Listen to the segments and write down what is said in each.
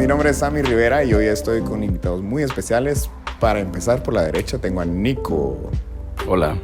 mi nombre es Sammy Rivera y hoy estoy con invitados muy especiales. Para empezar, por la derecha tengo a Nico. Hola.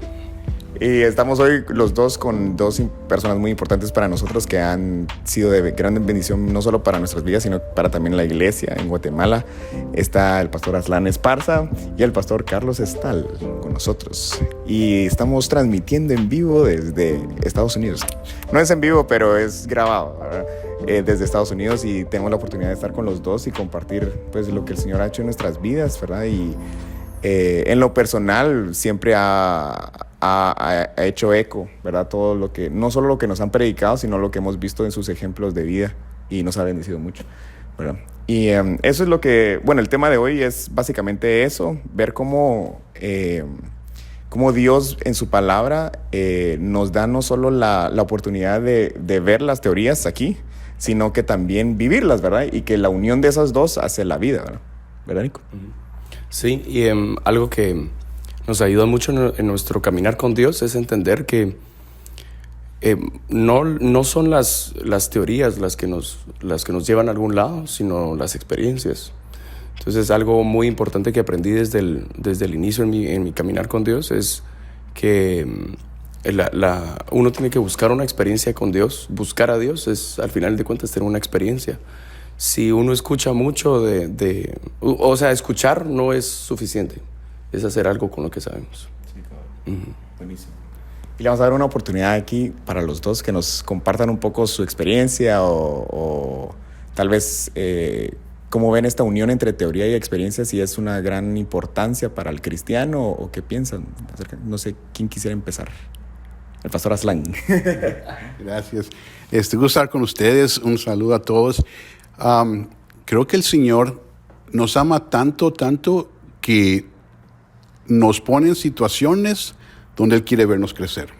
Y estamos hoy los dos con dos personas muy importantes para nosotros que han sido de gran bendición no solo para nuestras vidas, sino para también la iglesia en Guatemala. Está el pastor Aslan Esparza y el pastor Carlos Estal con nosotros. Y estamos transmitiendo en vivo desde Estados Unidos. No es en vivo, pero es grabado, ¿verdad? Desde Estados Unidos, y tengo la oportunidad de estar con los dos y compartir pues lo que el Señor ha hecho en nuestras vidas, ¿verdad? Y en lo personal siempre ha hecho eco, ¿verdad? Todo lo que, no solo lo que nos han predicado, sino lo que hemos visto en sus ejemplos de vida, y nos ha bendecido mucho, ¿verdad? Y eso es lo que, bueno, el tema de hoy es básicamente eso, ver cómo Dios en su palabra nos da no solo la oportunidad de ver las teorías aquí, sino que también vivirlas, ¿verdad? Y que la unión de esas dos hace la vida, ¿verdad? ¿Verdad, Nico? Sí, y algo que nos ayuda mucho en nuestro caminar con Dios es entender que no son las teorías las que nos llevan a algún lado, sino las experiencias. Entonces, es algo muy importante que aprendí desde el inicio en mi caminar con Dios, es que uno tiene que buscar una experiencia con Dios. Buscar a Dios es, al final de cuentas, tener una experiencia. Si uno escucha mucho o sea, escuchar no es suficiente. Es hacer algo con lo que sabemos. Sí, claro. Buenísimo. Y le vamos a dar una oportunidad aquí para los dos que nos compartan un poco su experiencia o tal vez cómo ven esta unión entre teoría y experiencia, si es una gran importancia para el cristiano o qué piensan acerca. No sé quién quisiera empezar. El pastor Aslan. Gracias. Gusto estar con ustedes. Un saludo a todos. Creo que el Señor nos ama tanto que nos pone en situaciones donde Él quiere vernos crecer.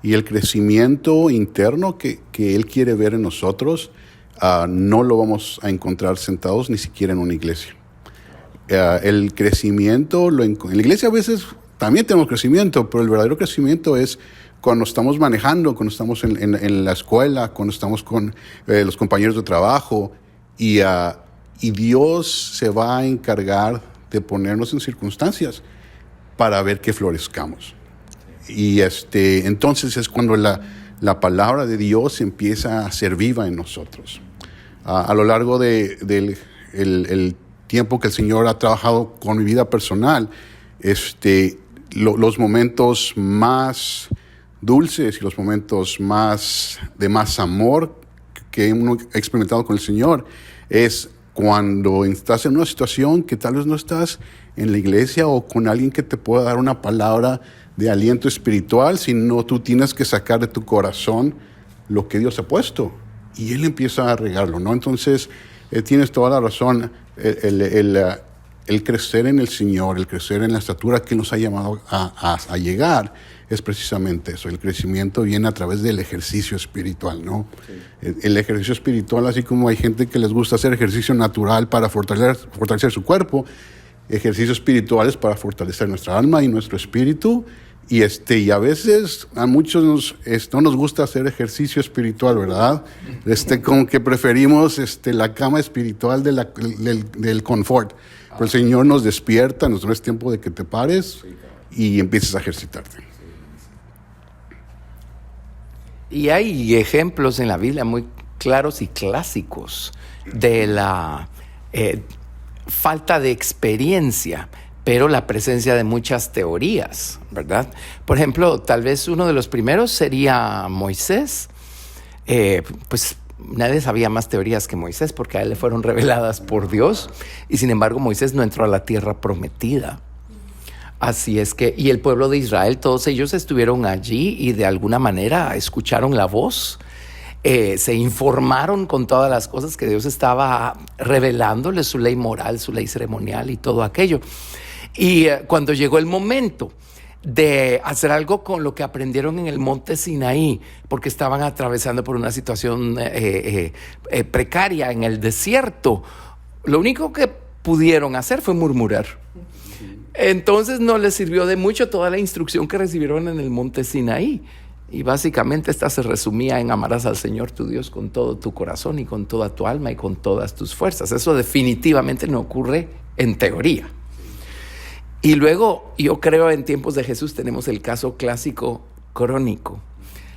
Y el crecimiento interno que Él quiere ver en nosotros, no lo vamos a encontrar sentados ni siquiera en una iglesia. El crecimiento, en la iglesia a veces también tenemos crecimiento, pero el verdadero crecimiento es cuando estamos manejando, cuando estamos en la escuela, cuando estamos con los compañeros de trabajo, y Dios se va a encargar de ponernos en circunstancias para ver que florezcamos. Y entonces es cuando la palabra de Dios empieza a ser viva en nosotros. A lo largo del tiempo que el Señor ha trabajado con mi vida personal, los momentos más dulces y los momentos de más amor que uno ha experimentado con el Señor es cuando estás en una situación que tal vez no estás en la iglesia o con alguien que te pueda dar una palabra de aliento espiritual, sino tú tienes que sacar de tu corazón lo que Dios ha puesto y Él empieza a regarlo, ¿no? Entonces, tienes toda la razón. El crecer en el Señor, el crecer en la estatura que nos ha llamado a llegar, es precisamente eso. El crecimiento viene a través del ejercicio espiritual, ¿no? Sí. El ejercicio espiritual, así como hay gente que les gusta hacer ejercicio natural para fortalecer su cuerpo, ejercicios espirituales para fortalecer nuestra alma y nuestro espíritu. Y a veces a muchos no nos gusta hacer ejercicio espiritual, ¿verdad? Como que preferimos la cama espiritual del confort. Pero el Señor nos despierta, nos da tiempo de que te pares y empieces a ejercitarte. Y hay ejemplos en la Biblia muy claros y clásicos de la falta de experiencia, pero la presencia de muchas teorías, ¿verdad? Por ejemplo, tal vez uno de los primeros sería Moisés. Pues nadie sabía más teorías que Moisés porque a él le fueron reveladas por Dios, y sin embargo Moisés no entró a la tierra prometida. Así es que, y el pueblo de Israel, todos ellos estuvieron allí y de alguna manera escucharon la voz, se informaron con todas las cosas que Dios estaba revelándoles, su ley moral, su ley ceremonial y todo aquello. Y cuando llegó el momento de hacer algo con lo que aprendieron en el monte Sinaí, porque estaban atravesando por una situación precaria en el desierto, lo único que pudieron hacer fue murmurar. Entonces no les sirvió de mucho toda la instrucción que recibieron en el monte Sinaí. Y básicamente esta se resumía en amarás al Señor tu Dios con todo tu corazón y con toda tu alma y con todas tus fuerzas. Eso definitivamente no ocurre en teoría. Y luego, yo creo, en tiempos de Jesús tenemos el caso clásico crónico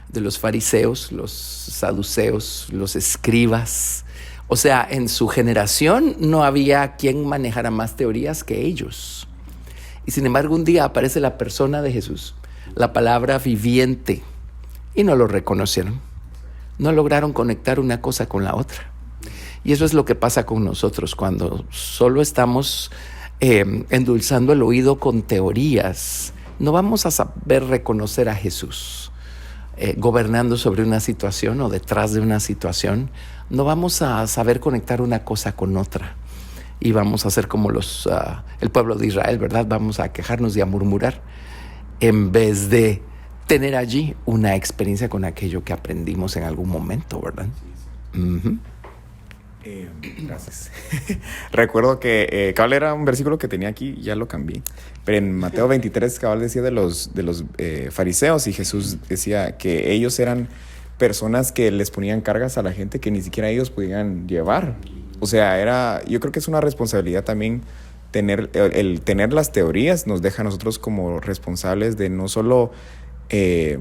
de los fariseos, los saduceos, los escribas. O sea, en su generación no había quien manejara más teorías que ellos. Y sin embargo, un día aparece la persona de Jesús, la palabra viviente, y no lo reconocieron. No lograron conectar una cosa con la otra. Y eso es lo que pasa con nosotros cuando solo estamos endulzando el oído con teorías. No vamos a saber reconocer a Jesús gobernando sobre una situación o detrás de una situación. No vamos a saber conectar una cosa con otra. Y vamos a ser como el pueblo de Israel, ¿verdad? Vamos a quejarnos y a murmurar en vez de tener allí una experiencia con aquello que aprendimos en algún momento, ¿verdad? Uh-huh. Gracias. Recuerdo que cabal era un versículo que tenía aquí, ya lo cambié. Pero en Mateo 23, cabal decía de los fariseos, y Jesús decía que ellos eran personas que les ponían cargas a la gente que ni siquiera ellos podían llevar. O sea, yo creo que es una responsabilidad también el tener las teorías nos deja a nosotros como responsables de no solo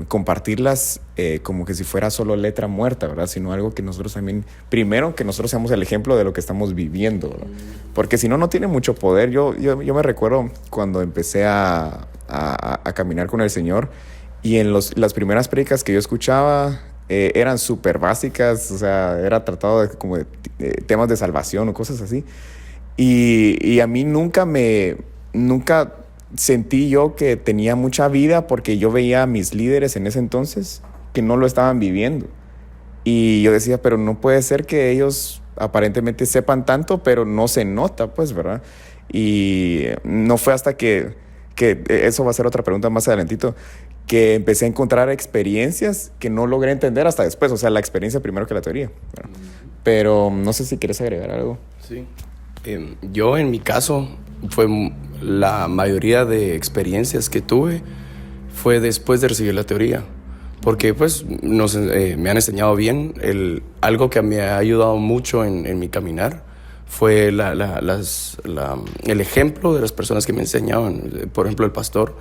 compartirlas como que si fuera solo letra muerta, ¿verdad? Sino algo que nosotros también, primero que nosotros seamos el ejemplo de lo que estamos viviendo, ¿verdad? Porque si no, no tiene mucho poder. Yo me recuerdo cuando empecé a caminar con el Señor, y en las primeras prédicas que yo escuchaba eran súper básicas, o sea, era tratado como de temas de salvación o cosas así. Y a mí nunca sentí yo que tenía mucha vida, porque yo veía a mis líderes en ese entonces que no lo estaban viviendo. Y yo decía, pero no puede ser que ellos aparentemente sepan tanto, pero no se nota, pues, ¿verdad? Y no fue hasta que eso va a ser otra pregunta más adelantito, que empecé a encontrar experiencias que no logré entender hasta después. O sea, la experiencia primero que la teoría, ¿verdad? Pero no sé si quieres agregar algo. Sí. Yo, en mi caso, la mayoría de experiencias que tuve fue después de recibir la teoría, porque pues me han enseñado bien. Algo que me ha ayudado mucho en mi caminar fue el ejemplo de las personas que me enseñaban. Por ejemplo, el pastor.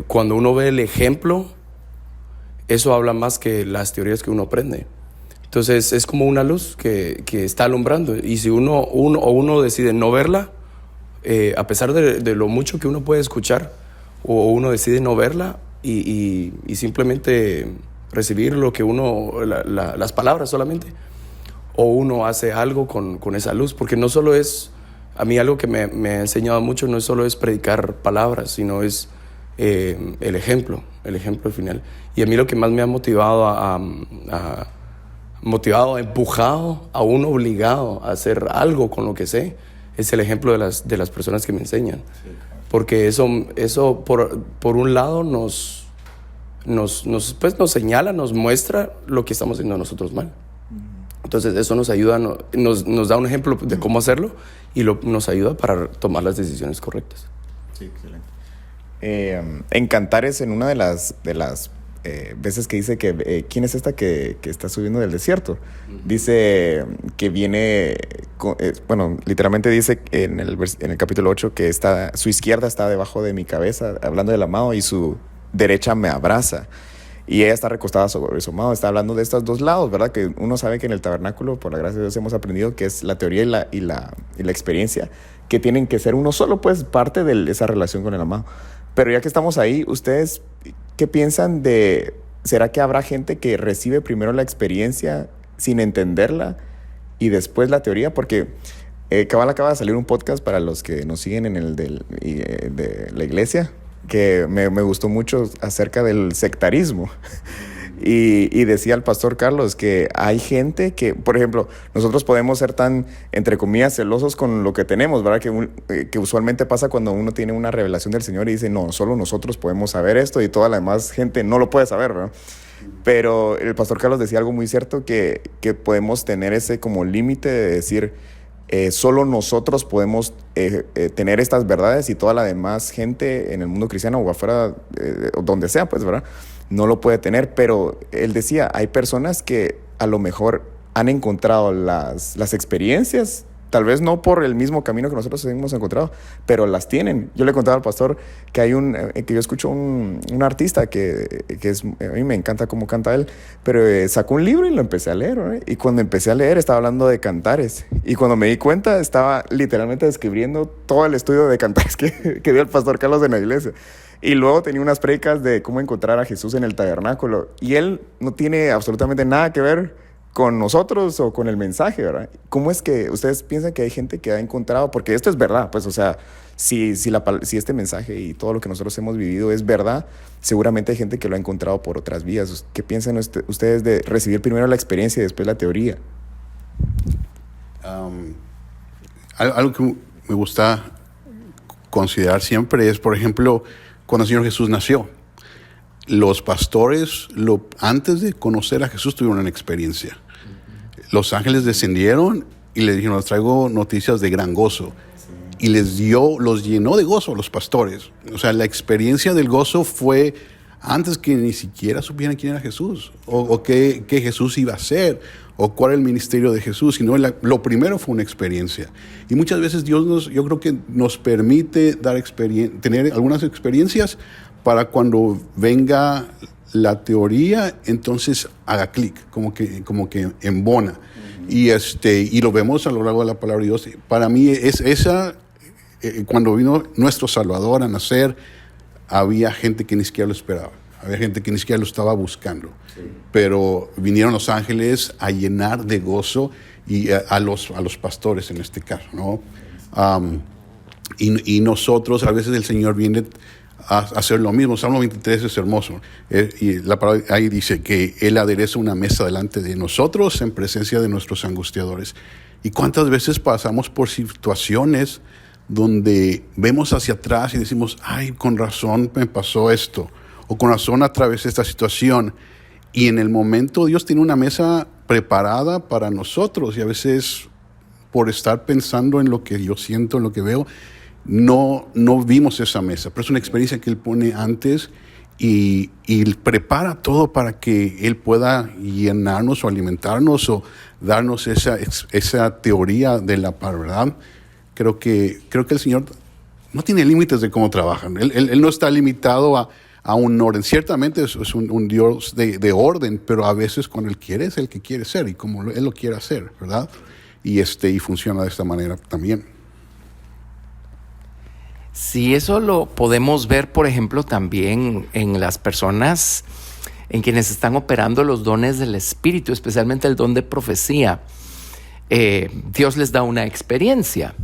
Cuando uno ve el ejemplo, eso habla más que las teorías que uno aprende. Entonces es como una luz que está alumbrando, y si uno decide no verla, a pesar de lo mucho que uno puede escuchar, o uno decide no verla y simplemente recibir lo que las palabras solamente, o uno hace algo con esa luz, porque no solo es, a mí algo que me ha enseñado mucho, no solo es predicar palabras, sino es el ejemplo al final. Y a mí lo que más me ha empujado, aún obligado a hacer algo con lo que sé, es el ejemplo de las personas que me enseñan. Porque eso por un lado nos señala, nos muestra lo que estamos haciendo nosotros mal. Entonces eso nos ayuda, nos da un ejemplo de cómo hacerlo, y nos ayuda para tomar las decisiones correctas. Sí, excelente. En Cantares, en una de las veces que dice que ¿quién es esta que está subiendo del desierto? Dice que viene, literalmente dice en el capítulo 8 que su izquierda está debajo de mi cabeza, hablando del amado, y su derecha me abraza. Y ella está recostada sobre su amado. Está hablando de estos dos lados, ¿verdad? Que uno sabe que en el tabernáculo, por la gracia de Dios, hemos aprendido que es la teoría y la experiencia, que tienen que ser uno solo, pues, parte de esa relación con el amado. Pero ya que estamos ahí, ¿ustedes qué piensan será que habrá gente que recibe primero la experiencia sin entenderla y después la teoría? Porque cabal acaba de salir un podcast para los que nos siguen en el de la iglesia, que me gustó mucho, acerca del sectarismo. Y decía el pastor Carlos que hay gente que, por ejemplo, nosotros podemos ser tan, entre comillas, celosos con lo que tenemos, ¿verdad? Que usualmente pasa cuando uno tiene una revelación del Señor y dice, no, solo nosotros podemos saber esto y toda la demás gente no lo puede saber, ¿verdad? Pero el pastor Carlos decía algo muy cierto, que podemos tener ese como límite de decir, solo nosotros podemos tener estas verdades, y toda la demás gente en el mundo cristiano o afuera, donde sea, pues, ¿verdad? no lo puede tener, pero él decía, hay personas que a lo mejor han encontrado las experiencias, tal vez no por el mismo camino que nosotros hemos encontrado, pero las tienen. Yo le contaba al pastor que que yo escucho un artista que a mí me encanta cómo canta él, pero sacó un libro y lo empecé a leer, ¿no? Y cuando empecé a leer estaba hablando de cantares, y cuando me di cuenta estaba literalmente describiendo todo el estudio de cantares que dio el pastor Carlos en la iglesia. Y luego tenía unas predicas de cómo encontrar a Jesús en el tabernáculo, y él no tiene absolutamente nada que ver con nosotros o con el mensaje, ¿verdad? ¿Cómo es que ustedes piensan que hay gente que ha encontrado? Porque esto es verdad, pues, o sea, si este mensaje y todo lo que nosotros hemos vivido es verdad, seguramente hay gente que lo ha encontrado por otras vías. ¿Qué piensan ustedes de recibir primero la experiencia y después la teoría? Algo que me gusta considerar siempre es, por ejemplo, cuando el Señor Jesús nació. Los pastores, antes de conocer a Jesús, tuvieron una experiencia. Los ángeles descendieron y les dijeron, les traigo noticias de gran gozo. Y los llenó de gozo a los pastores. O sea, la experiencia del gozo fue antes que ni siquiera supieran quién era Jesús, o qué Jesús iba a hacer, o cuál era el ministerio de Jesús, sino lo primero fue una experiencia. Y muchas veces Dios yo creo que nos permite tener algunas experiencias para cuando venga la teoría, entonces haga clic, como que embona. Y lo vemos a lo largo de la palabra de Dios. Para mí cuando vino nuestro Salvador a nacer, había gente que ni siquiera lo esperaba. Había gente que ni siquiera lo estaba buscando. Sí. Pero vinieron los ángeles a llenar de gozo y a los pastores en este caso, ¿no? Y nosotros, a veces el Señor viene a hacer lo mismo. Salmo 23 es hermoso. Y la palabra ahí dice que Él adereza una mesa delante de nosotros en presencia de nuestros angustiadores. ¿Y cuántas veces pasamos por situaciones donde vemos hacia atrás y decimos, ay, con razón me pasó esto, o con razón atravesé esta situación? Y en el momento Dios tiene una mesa preparada para nosotros, y a veces por estar pensando en lo que yo siento, en lo que veo, no vimos esa mesa. Pero es una experiencia que Él pone antes y prepara todo para que Él pueda llenarnos o alimentarnos o darnos esa teoría de la palabra, ¿verdad? Creo que el Señor no tiene límites de cómo trabaja. Él no está limitado a un orden. Ciertamente es un Dios de orden, pero a veces cuando Él quiere es el que quiere ser y como Él lo quiere hacer, ¿verdad? Y funciona de esta manera también. Sí, eso lo podemos ver, por ejemplo, también en las personas en quienes están operando los dones del Espíritu, especialmente el don de profecía. Dios les da una experiencia.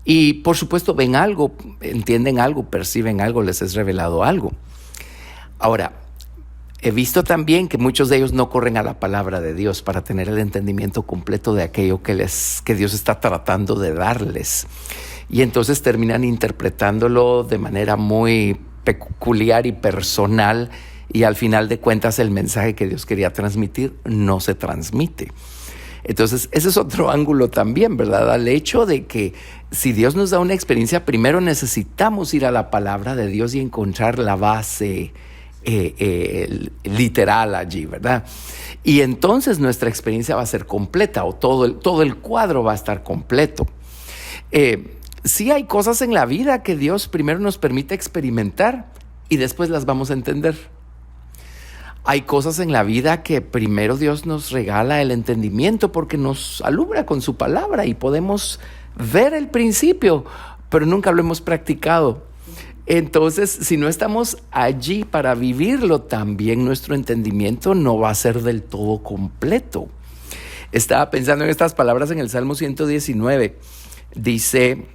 Y por supuesto ven algo, entienden algo, perciben algo, les es revelado algo. Ahora, he visto también que muchos de ellos no corren a la palabra de Dios para tener el entendimiento completo de aquello que Dios está tratando de darles. Y entonces terminan interpretándolo de manera muy peculiar y personal, y al final de cuentas el mensaje que Dios quería transmitir no se transmite. Entonces, ese es otro ángulo también, ¿verdad? Al hecho de que si Dios nos da una experiencia, primero necesitamos ir a la palabra de Dios y encontrar la base literal allí, ¿verdad? Y entonces nuestra experiencia va a ser completa, o todo el cuadro va a estar completo. Sí hay cosas en la vida que Dios primero nos permite experimentar y después las vamos a entender. Hay cosas en la vida que primero Dios nos regala el entendimiento porque nos alumbra con su palabra y podemos ver el principio, pero nunca lo hemos practicado. Entonces, si no estamos allí para vivirlo, también nuestro entendimiento no va a ser del todo completo. Estaba pensando en estas palabras en el Salmo 119. Dice,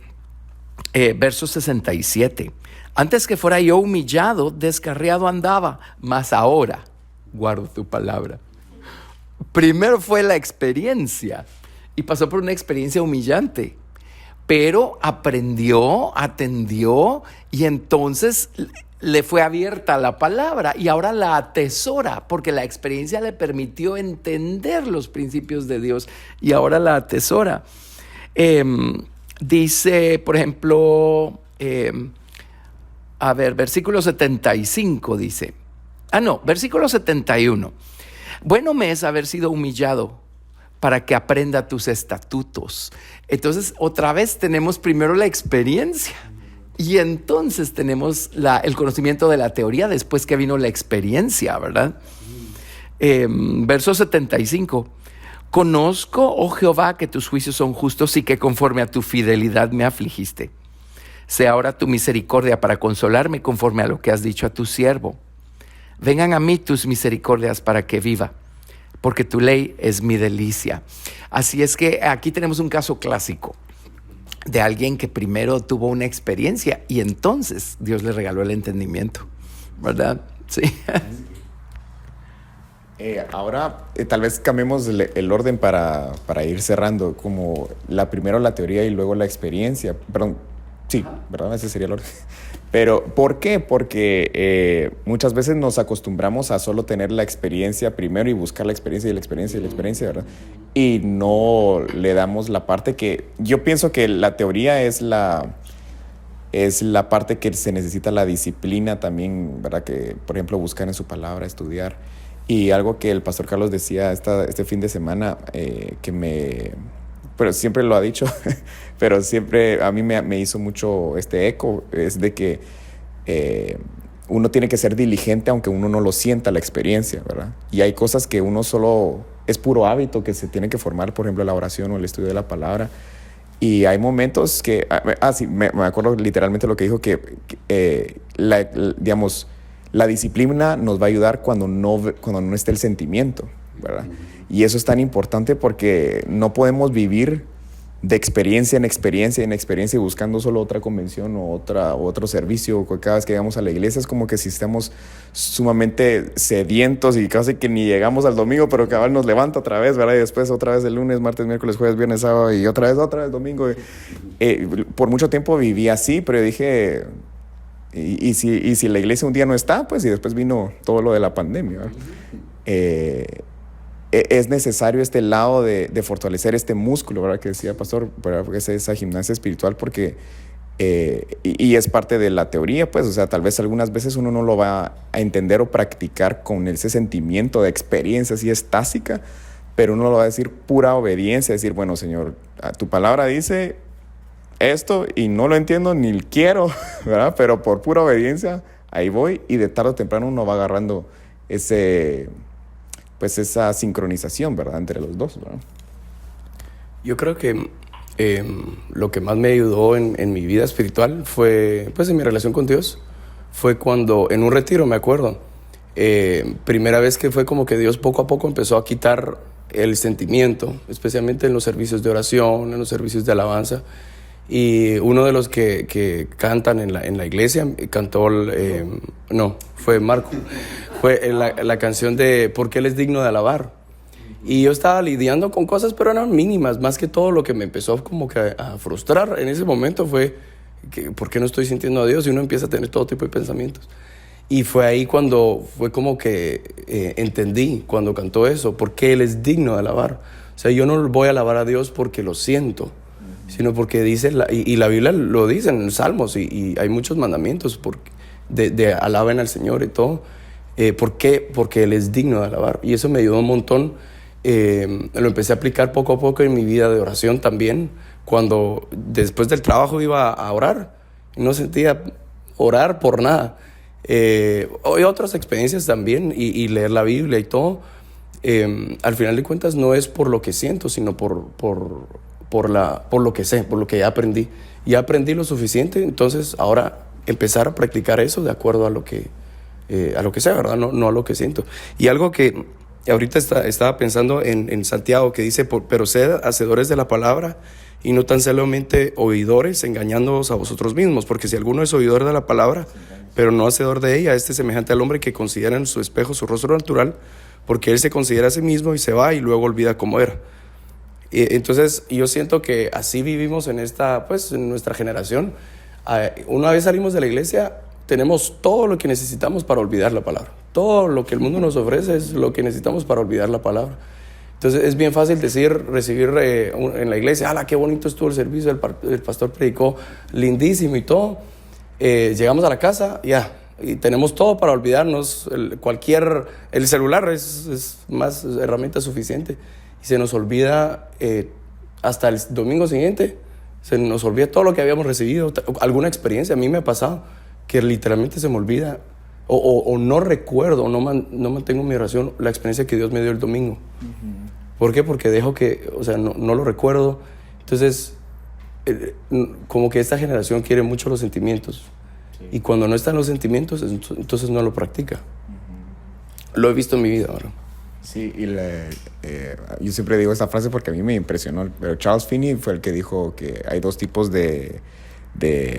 verso 67, antes que fuera yo humillado, descarriado andaba, mas ahora guardo tu palabra. Primero fue la experiencia y pasó por una experiencia humillante, pero aprendió, atendió y entonces le fue abierta la palabra y ahora la atesora porque la experiencia le permitió entender los principios de Dios y ahora la atesora. Dice, por ejemplo, versículo 75 dice, No, versículo 71. Bueno me es haber sido humillado para que aprenda tus estatutos. Entonces, otra vez tenemos primero la experiencia y entonces tenemos el conocimiento de la teoría después que vino la experiencia, ¿verdad? Verso 75. Conozco, oh Jehová, que tus juicios son justos y que conforme a tu fidelidad me afligiste. Sea ahora tu misericordia para consolarme conforme a lo que has dicho a tu siervo. Vengan a mí tus misericordias para que viva, porque tu ley es mi delicia. Así es que aquí tenemos un caso clásico de alguien que primero tuvo una experiencia y entonces Dios le regaló el entendimiento, ¿verdad? Sí. Ahora tal vez cambiemos el orden para ir cerrando, como primero la teoría y luego la experiencia. Perdón, sí, ¿verdad? Ese sería el orden. Pero, ¿por qué? Porque muchas veces nos acostumbramos a solo tener la experiencia primero y buscar la experiencia y la experiencia y la experiencia, ¿verdad? Y no le damos la parte que... Yo pienso que la teoría es la parte que se necesita la disciplina también, ¿verdad? Que, por ejemplo, buscar en su palabra, estudiar. Y algo que el pastor Carlos decía este fin de semana, pero siempre lo ha dicho, pero siempre a mí me hizo mucho eco, es de que uno tiene que ser diligente aunque uno no lo sienta la experiencia, ¿verdad? Y hay cosas que uno solo, es puro hábito que se tiene que formar, por ejemplo, la oración o el estudio de la palabra. Y hay momentos que, sí, me acuerdo literalmente lo que dijo, digamos, la disciplina nos va a ayudar cuando no esté el sentimiento, ¿verdad? Y eso es tan importante porque no podemos vivir de experiencia en experiencia en experiencia y buscando solo otra convención o otro servicio. Cada vez que llegamos a la iglesia es como que si estamos sumamente sedientos y casi que ni llegamos al domingo, pero cabal nos levanta otra vez, ¿verdad? Y después otra vez el lunes, martes, miércoles, jueves, viernes, sábado y otra vez domingo. Por mucho tiempo viví así, pero dije... Y si la iglesia un día no está, pues y después vino todo lo de la pandemia, ¿verdad? Es necesario este lado de fortalecer este músculo, ¿verdad? Que decía Pastor, ¿verdad? Porque es esa gimnasia espiritual porque y es parte de la teoría, pues, o sea, tal vez algunas veces uno no lo va a entender o practicar con ese sentimiento de experiencia así estática, pero uno lo va a decir pura obediencia, decir, bueno, Señor, tu palabra dice esto y no lo entiendo ni quiero, ¿verdad? Pero por pura obediencia ahí voy y de tarde o temprano uno va agarrando esa sincronización, ¿verdad? Entre los dos, ¿verdad? Yo creo que lo que más me ayudó en mi vida espiritual fue, pues en mi relación con Dios, fue cuando en un retiro, me acuerdo, primera vez que fue como que Dios poco a poco empezó a quitar el sentimiento, especialmente en los servicios de oración, en los servicios de alabanza. Y uno de los que cantan en la iglesia cantó, fue Marco, fue la canción de ¿Por qué él es digno de alabar? Y yo estaba lidiando con cosas, pero eran mínimas. Más que todo, lo que me empezó como que a frustrar en ese momento fue que, ¿por qué no estoy sintiendo a Dios? Y uno empieza a tener todo tipo de pensamientos. Y fue ahí cuando fue como que entendí, cuando cantó eso, ¿por qué él es digno de alabar? O sea, yo no voy a alabar a Dios porque lo siento, sino porque dice, y la Biblia lo dice en Salmos, y hay muchos mandamientos de alaben al Señor y todo. ¿Por qué? Porque Él es digno de alabar. Y eso me ayudó un montón. Lo empecé a aplicar poco a poco en mi vida de oración también. Cuando después del trabajo iba a orar, no sentía orar por nada. Hay otras experiencias también, y leer la Biblia y todo. Al final de cuentas no es por lo que siento, sino por lo que sé, por lo que ya aprendí. Ya aprendí lo suficiente, entonces ahora empezar a practicar eso de acuerdo a lo que sé, ¿verdad? No a lo que siento. Y algo que ahorita estaba pensando en Santiago, que dice, pero sed hacedores de la palabra y no tan solamente oidores, engañándoos a vosotros mismos, porque si alguno es oidor de la palabra, pero no hacedor de ella, este es semejante al hombre que considera en su espejo su rostro natural, porque él se considera a sí mismo y se va y luego olvida cómo era. Entonces yo siento que así vivimos en nuestra generación. Una vez salimos de la iglesia, tenemos todo lo que necesitamos para olvidar la palabra. Todo lo que el mundo nos ofrece es lo que necesitamos para olvidar la palabra. Entonces es bien fácil recibir en la iglesia, ¡hala, qué bonito estuvo el servicio! El pastor predicó lindísimo y todo. Llegamos a la casa, ya, y tenemos todo para olvidarnos. El celular es más herramienta suficiente. Y se nos olvida hasta el domingo siguiente, se nos olvida todo lo que habíamos recibido, alguna experiencia. A mí me ha pasado que literalmente se me olvida o no recuerdo, no mantengo mi oración, la experiencia que Dios me dio el domingo. Uh-huh. ¿Por qué? Porque dejo que, no lo recuerdo. Entonces, como que esta generación quiere mucho los sentimientos. Sí. Y cuando no están los sentimientos, entonces no lo practica. Uh-huh. Lo he visto en mi vida ahora. Sí, y yo siempre digo esta frase porque a mí me impresionó, pero Charles Finney fue el que dijo que hay dos tipos de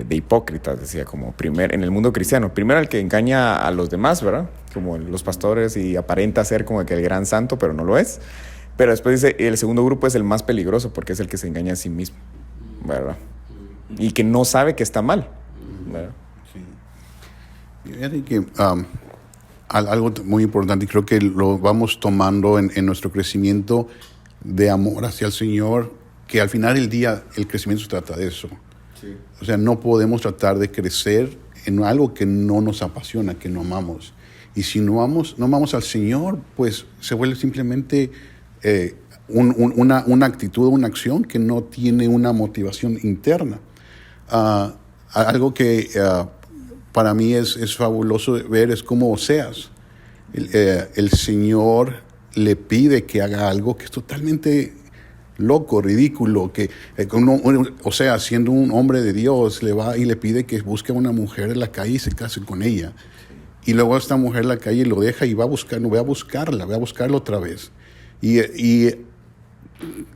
hipócritas, decía, como en el mundo cristiano. Primero el que engaña a los demás, ¿verdad? Como los pastores, y aparenta ser como que el gran santo, pero no lo es. Pero después dice, el segundo grupo es el más peligroso porque es el que se engaña a sí mismo, ¿verdad? Y que no sabe que está mal, ¿verdad? Sí. Fíjate que algo muy importante, y creo que lo vamos tomando en nuestro crecimiento de amor hacia el Señor, que al final del día el crecimiento se trata de eso. Sí. O sea, no podemos tratar de crecer en algo que no nos apasiona, que no amamos. Y si no amamos al Señor, pues se vuelve simplemente una actitud, una acción que no tiene una motivación interna. Algo que para mí es fabuloso ver es como Oseas. El Señor le pide que haga algo que es totalmente loco, ridículo, que Oseas, siendo un hombre de Dios, le va y le pide que busque a una mujer en la calle y se case con ella. Y luego esta mujer en la calle lo deja y va a buscarla otra vez. Y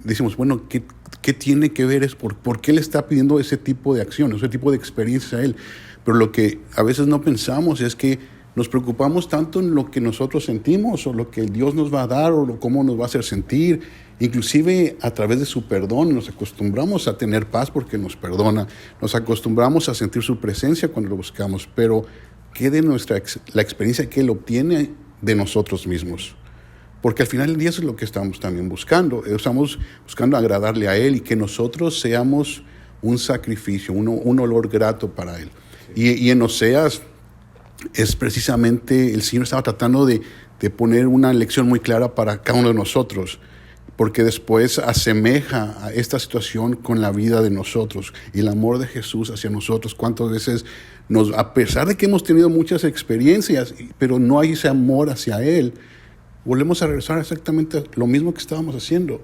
decimos, bueno, ¿qué tiene que ver? ¿Por qué le está pidiendo ese tipo de acción, ese tipo de experiencia a él? Pero lo que a veces no pensamos es que nos preocupamos tanto en lo que nosotros sentimos o lo que Dios nos va a dar o cómo nos va a hacer sentir. Inclusive a través de su perdón nos acostumbramos a tener paz porque nos perdona. Nos acostumbramos a sentir su presencia cuando lo buscamos. Pero ¿qué de la experiencia que Él obtiene de nosotros mismos? Porque al final del día eso es lo que estamos también buscando. Estamos buscando agradarle a Él y que nosotros seamos un sacrificio, un olor grato para Él. Y en Oseas es precisamente, el Señor estaba tratando de poner una lección muy clara para cada uno de nosotros, porque después asemeja a esta situación con la vida de nosotros y el amor de Jesús hacia nosotros. Cuántas veces, a pesar de que hemos tenido muchas experiencias, pero no hay ese amor hacia Él, volvemos a regresar exactamente a lo mismo que estábamos haciendo.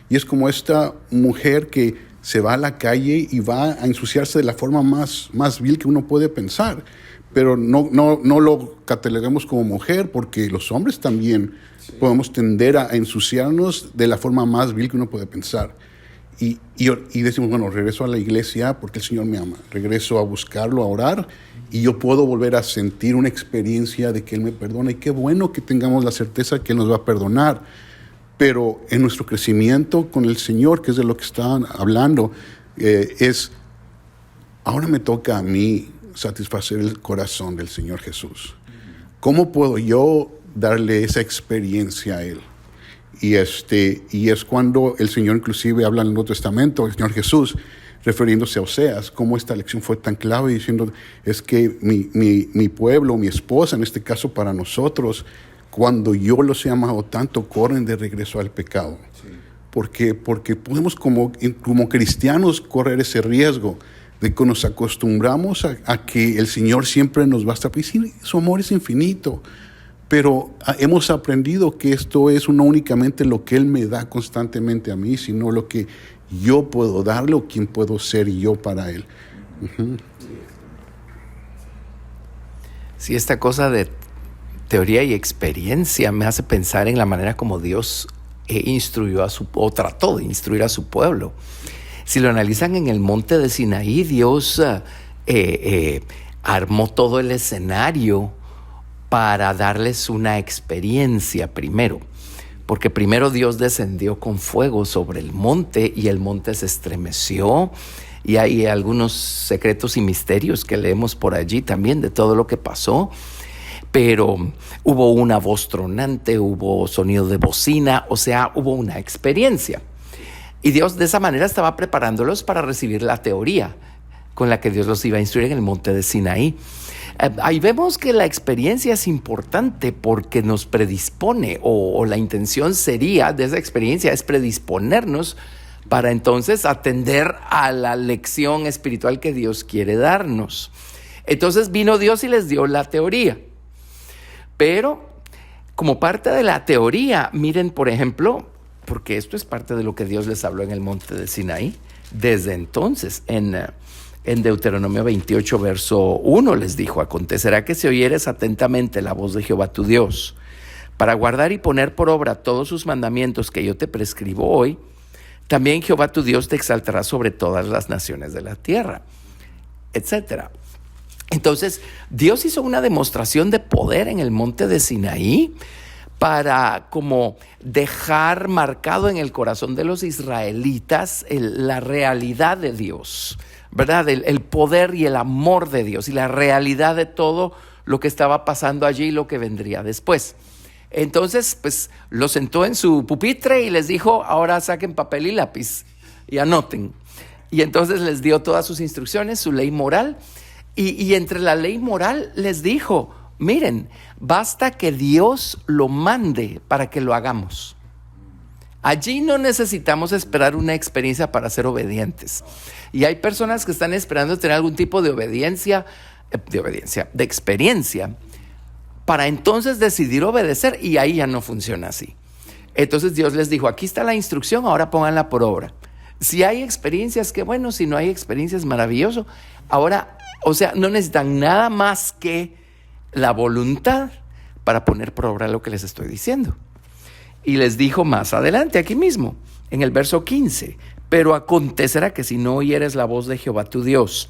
Y es como esta mujer que se va a la calle y va a ensuciarse de la forma más vil que uno puede pensar. Pero no lo catalogamos como mujer, porque los hombres también podemos tender a ensuciarnos de la forma más vil que uno puede pensar. Y decimos, bueno, regreso a la iglesia porque el Señor me ama. Regreso a buscarlo, a orar, y yo puedo volver a sentir una experiencia de que Él me perdona. Y qué bueno que tengamos la certeza que Él nos va a perdonar. Pero en nuestro crecimiento con el Señor, que es de lo que estaban hablando, ahora me toca a mí satisfacer el corazón del Señor Jesús. ¿Cómo puedo yo darle esa experiencia a Él? Y es cuando el Señor inclusive habla en el Nuevo Testamento, el Señor Jesús, refiriéndose a Oseas, cómo esta lección fue tan clave, diciendo, es que mi pueblo, mi esposa, en este caso para nosotros, cuando yo los he amado tanto, corren de regreso al pecado. Sí. Porque podemos como cristianos correr ese riesgo de que nos acostumbramos a que el Señor siempre nos va a estar. Y sí, su amor es infinito, pero hemos aprendido que esto es no únicamente lo que Él me da constantemente a mí, sino lo que yo puedo darle o quién puedo ser yo para Él. Uh-huh. Sí, esta cosa de teoría y experiencia me hace pensar en la manera como Dios trató de instruir a su pueblo. Si lo analizan en el monte de Sinaí, Dios armó todo el escenario para darles una experiencia primero. Porque primero Dios descendió con fuego sobre el monte y el monte se estremeció. Y hay algunos secretos y misterios que leemos por allí también de todo lo que pasó. Pero hubo una voz tronante, hubo sonido de bocina, o sea, hubo una experiencia. Y Dios de esa manera estaba preparándolos para recibir la teoría con la que Dios los iba a instruir en el monte de Sinaí. Ahí vemos que la experiencia es importante porque nos predispone, o la intención sería de esa experiencia es predisponernos para entonces atender a la lección espiritual que Dios quiere darnos. Entonces vino Dios y les dio la teoría. Pero como parte de la teoría, miren, por ejemplo, porque esto es parte de lo que Dios les habló en el monte de Sinaí, desde entonces, en Deuteronomio 28, verso 1 les dijo: acontecerá que si oyeres atentamente la voz de Jehová tu Dios, para guardar y poner por obra todos sus mandamientos que yo te prescribo hoy, también Jehová tu Dios te exaltará sobre todas las naciones de la tierra, etcétera. Entonces, Dios hizo una demostración de poder en el monte de Sinaí para como dejar marcado en el corazón de los israelitas la realidad de Dios, ¿verdad? El poder y el amor de Dios y la realidad de todo lo que estaba pasando allí y lo que vendría después. Entonces, pues lo sentó en su pupitre y les dijo: ahora saquen papel y lápiz y anoten. Y entonces les dio todas sus instrucciones, su ley moral. Y entre la ley moral les dijo: miren, basta que Dios lo mande para que lo hagamos. Allí no necesitamos esperar una experiencia para ser obedientes. Y hay personas que están esperando tener algún tipo de experiencia, para entonces decidir obedecer, y ahí ya no funciona así. Entonces Dios les dijo: aquí está la instrucción, ahora pónganla por obra. Si hay experiencias, qué bueno; si no hay experiencias, maravilloso. Ahora, o sea, no necesitan nada más que la voluntad para poner por obra lo que les estoy diciendo. Y les dijo más adelante, aquí mismo, en el verso 15: pero acontecerá que si no oyeres la voz de Jehová tu Dios,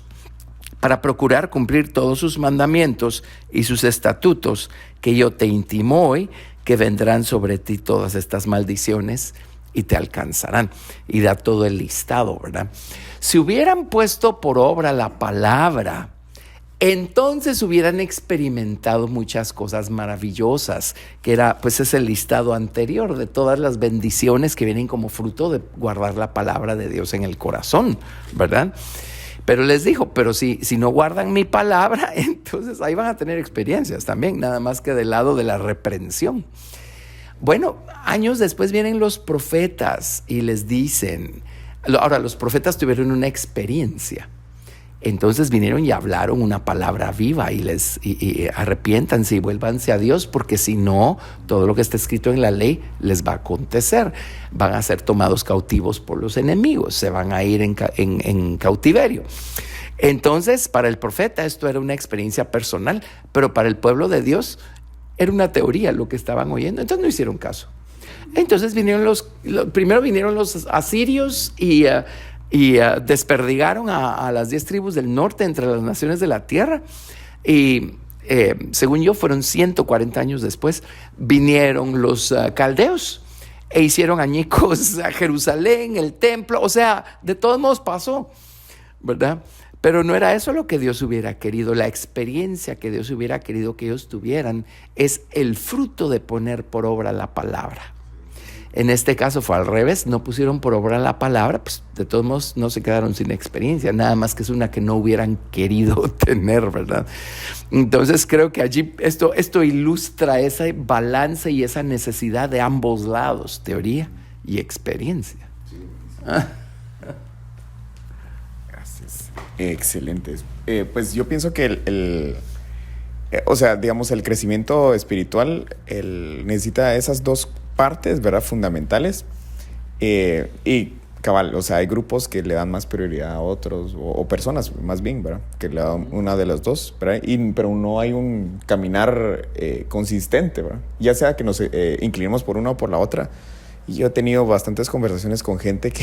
para procurar cumplir todos sus mandamientos y sus estatutos que yo te intimo hoy, que vendrán sobre ti todas estas maldiciones y te alcanzarán. Y da todo el listado, ¿verdad? Si hubieran puesto por obra la palabra, entonces hubieran experimentado muchas cosas maravillosas, que era, pues, es el listado anterior de todas las bendiciones que vienen como fruto de guardar la palabra de Dios en el corazón, ¿verdad? Pero les dijo: pero si no guardan mi palabra, entonces ahí van a tener experiencias también, nada más que del lado de la reprensión. Bueno, años después vienen los profetas y les dicen, ahora los profetas tuvieron una experiencia. Entonces vinieron y hablaron una palabra viva y arrepiéntanse y vuélvanse a Dios, porque si no, todo lo que está escrito en la ley les va a acontecer. Van a ser tomados cautivos por los enemigos, se van a ir en cautiverio. Entonces, para el profeta esto era una experiencia personal, pero para el pueblo de Dios era una teoría lo que estaban oyendo. Entonces no hicieron caso. Entonces primero vinieron los asirios y desperdigaron a las 10 tribus del norte entre las naciones de la tierra. Y según yo, fueron 140 años después, vinieron los caldeos e hicieron añicos a Jerusalén, el templo. O sea, de todos modos pasó, ¿verdad? Pero no era eso lo que Dios hubiera querido. La experiencia que Dios hubiera querido que ellos tuvieran es el fruto de poner por obra la palabra. En este caso fue al revés, no pusieron por obra la palabra, pues de todos modos no se quedaron sin experiencia, nada más que es una que no hubieran querido tener, ¿verdad? Entonces creo que allí esto ilustra ese balance y esa necesidad de ambos lados, teoría y experiencia. Gracias. Excelente. Pues yo pienso que o sea, digamos, el crecimiento espiritual necesita esas dos partes, ¿verdad?, fundamentales. Y cabal, o sea, hay grupos que le dan más prioridad a otros, o personas más bien, ¿verdad?, que le dan una de las dos, ¿verdad? Pero no hay un caminar consistente, ¿verdad? Ya sea que nos inclinemos por una o por la otra. Y yo he tenido bastantes conversaciones con gente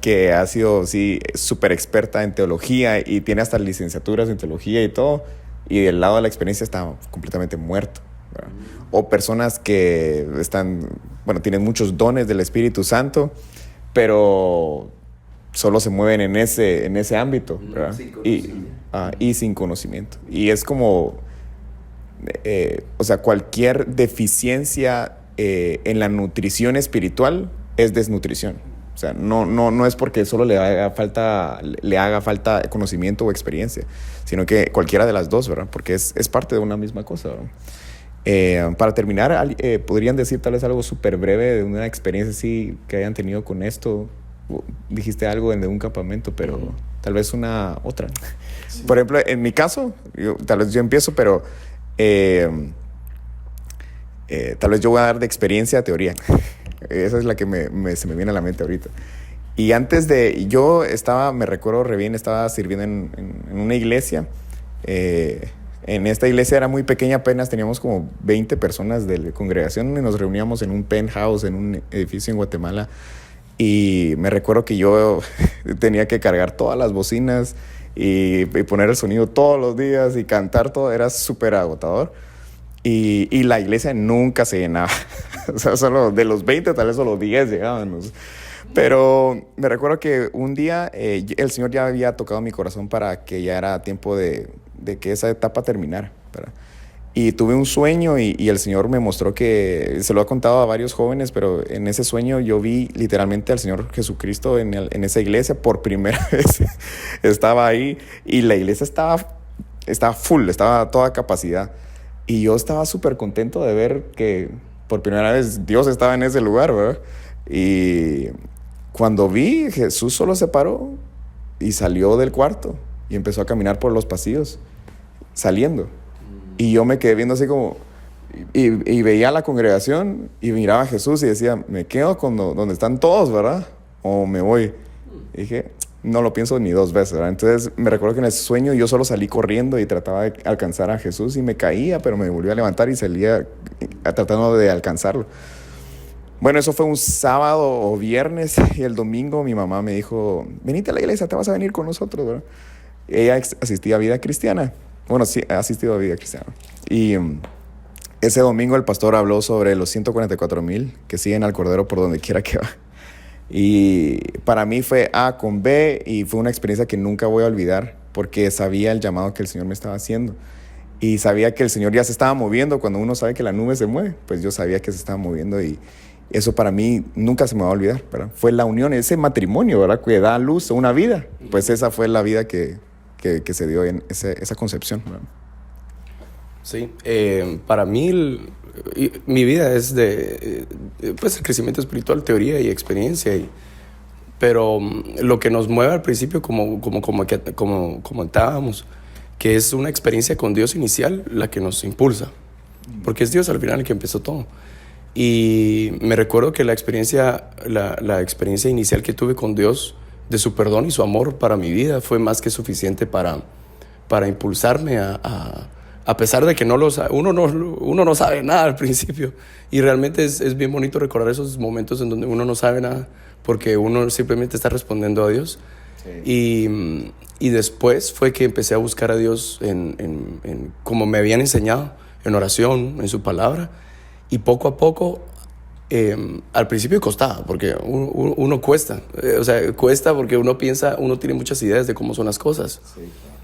que ha sido, sí, súper experta en teología y tiene hasta licenciaturas en teología y todo, y del lado de la experiencia está completamente muerto, ¿verdad? O personas que tienen muchos dones del Espíritu Santo, pero solo se mueven en ese ámbito, ¿verdad? Sin conocimiento. Y sin conocimiento. Y es como, o sea, cualquier deficiencia en la nutrición espiritual es desnutrición. O sea, no es porque solo le haga falta conocimiento o experiencia, sino que cualquiera de las dos, ¿verdad? Porque es parte de una misma cosa, ¿verdad? Para terminar, ¿podrían decir tal vez algo súper breve de una experiencia así que hayan tenido con esto? Dijiste algo de un campamento, pero tal vez una otra. Sí. Por ejemplo, en mi caso, tal vez yo empiezo, pero tal vez yo voy a dar de experiencia a teoría. Esa es la que se me viene a la mente ahorita. Y antes me recuerdo re bien, estaba sirviendo en una iglesia. En esta iglesia era muy pequeña, apenas teníamos como 20 personas de la congregación y nos reuníamos en un penthouse, en un edificio en Guatemala. Y me recuerdo que yo tenía que cargar todas las bocinas y poner el sonido todos los días y cantar todo, era súper agotador. Y la iglesia nunca se llenaba. O sea, solo de los 20, tal vez solo 10 llegaban. Pero me recuerdo que un día el Señor ya había tocado mi corazón para que ya era tiempo de que esa etapa terminara, ¿verdad? Y tuve un sueño y el Señor me mostró que, se lo ha contado a varios jóvenes, pero en ese sueño yo vi literalmente al Señor Jesucristo en esa iglesia por primera vez. Estaba ahí y la iglesia estaba full, estaba a toda capacidad. Y yo estaba súper contento de ver que por primera vez Dios estaba en ese lugar, ¿verdad? Y cuando vi, Jesús solo se paró y salió del cuarto y empezó a caminar por los pasillos, saliendo. Y yo me quedé viendo así como... Y veía a la congregación y miraba a Jesús y decía, ¿me quedo donde están todos, verdad? ¿O me voy? Y dije, no lo pienso ni dos veces, ¿verdad? Entonces me recuerdo que en ese sueño yo solo salí corriendo y trataba de alcanzar a Jesús y me caía, pero me volví a levantar y salía tratando de alcanzarlo. Bueno, eso fue un sábado o viernes y el domingo mi mamá me dijo, venite a la iglesia, te vas a venir con nosotros, ¿verdad? Ella asistía a Vida Cristiana. Bueno, sí, ha asistido a Vida Cristiana. Y ese domingo el pastor habló sobre los 144,000 que siguen al Cordero por donde quiera que va. Y para mí fue A con B y fue una experiencia que nunca voy a olvidar porque sabía el llamado que el Señor me estaba haciendo. Y sabía que el Señor ya se estaba moviendo. Cuando uno sabe que la nube se mueve, pues yo sabía que se estaba moviendo y eso para mí nunca se me va a olvidar, ¿verdad? Fue la unión, ese matrimonio, ¿verdad? Que da luz a una vida. Pues esa fue la vida que se dio en esa concepción, ¿verdad? Sí, para mí mi vida es pues el crecimiento espiritual, teoría y experiencia. Pero lo que nos mueve al principio, como comentábamos, que es una experiencia con Dios inicial, la que nos impulsa. Porque es Dios al final el que empezó todo. Y me recuerdo que la experiencia inicial que tuve con Dios, de su perdón y su amor para mi vida, fue más que suficiente para impulsarme a pesar de que uno no sabe nada al principio. Y realmente es bien bonito recordar esos momentos en donde uno no sabe nada, porque uno simplemente está respondiendo a Dios. Sí. Y después fue que empecé a buscar a Dios en como me habían enseñado, en oración, en su palabra. Y poco a poco, al principio costaba, porque uno cuesta. Cuesta porque uno tiene muchas ideas de cómo son las cosas. Sí, claro.